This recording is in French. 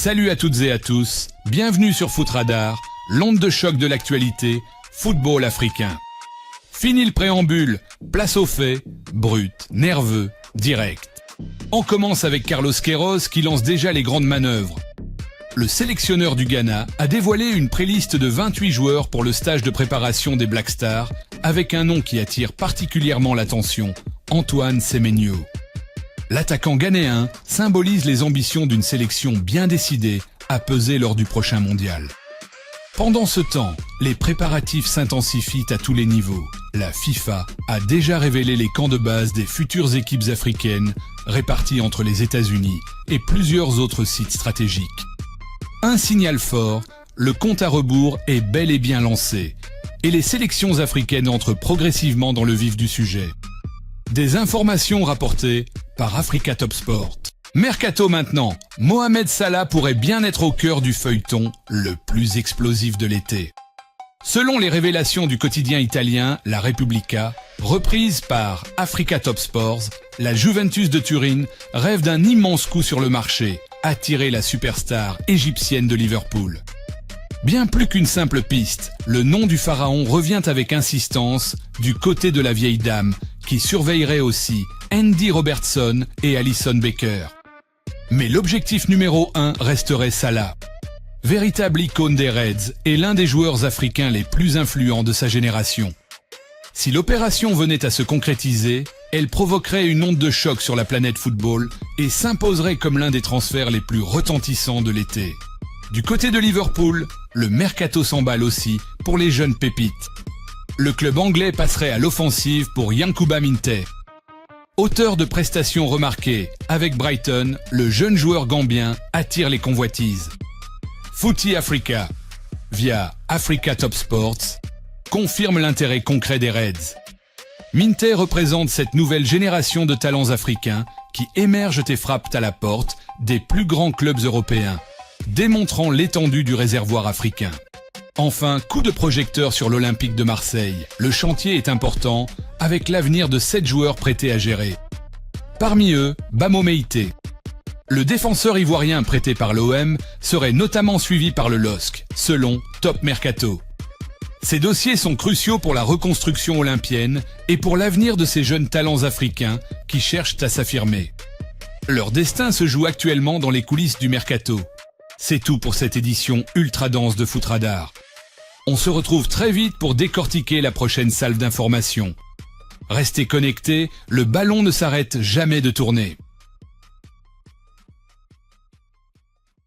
Salut à toutes et à tous, bienvenue sur Foot Radar, l'onde de choc de l'actualité, football africain. Fini le préambule, place aux faits, brut, nerveux, direct. On commence avec Carlos Queiroz qui lance déjà les grandes manœuvres. Le sélectionneur du Ghana a dévoilé une préliste de 28 joueurs pour le stage de préparation des Black Stars, avec un nom qui attire particulièrement l'attention, Antoine Semenyo. L'attaquant ghanéen symbolise les ambitions d'une sélection bien décidée à peser lors du prochain mondial. Pendant ce temps, les préparatifs s'intensifient à tous les niveaux. La FIFA a déjà révélé les camps de base des futures équipes africaines réparties entre les États-Unis et plusieurs autres sites stratégiques. Un signal fort, le compte à rebours est bel et bien lancé et les sélections africaines entrent progressivement dans le vif du sujet. Des informations rapportées par Africa Top Sport. Mercato maintenant, Mohamed Salah pourrait bien être au cœur du feuilleton le plus explosif de l'été. Selon les révélations du quotidien italien La Repubblica, reprise par Africa Top Sports, la Juventus de Turin rêve d'un immense coup sur le marché, attirer la superstar égyptienne de Liverpool. Bien plus qu'une simple piste, le nom du pharaon revient avec insistance du côté de la vieille dame, qui surveillerait aussi Andy Robertson et Alisson Becker. Mais l'objectif numéro 1 resterait Salah. Véritable icône des Reds et l'un des joueurs africains les plus influents de sa génération. Si l'opération venait à se concrétiser, elle provoquerait une onde de choc sur la planète football et s'imposerait comme l'un des transferts les plus retentissants de l'été. Du côté de Liverpool, le mercato s'emballe aussi pour les jeunes pépites. Le club anglais passerait à l'offensive pour Yankuba Minteh. Auteur de prestations remarquées avec Brighton, le jeune joueur gambien attire les convoitises. Footy Africa, via Africa Top Sports, confirme l'intérêt concret des Reds. Minteh représente cette nouvelle génération de talents africains qui émergent et frappent à la porte des plus grands clubs européens, démontrant l'étendue du réservoir africain. Enfin, coup de projecteur sur l'Olympique de Marseille. Le chantier est important, avec l'avenir de 7 joueurs prêtés à gérer. Parmi eux, Bamo Meïté. Le défenseur ivoirien prêté par l'OM serait notamment suivi par le LOSC, selon Top Mercato. Ces dossiers sont cruciaux pour la reconstruction olympienne et pour l'avenir de ces jeunes talents africains qui cherchent à s'affirmer. Leur destin se joue actuellement dans les coulisses du Mercato. C'est tout pour cette édition ultra dense de Foot Radar. On se retrouve très vite pour décortiquer la prochaine salve d'informations. Restez connectés, le ballon ne s'arrête jamais de tourner.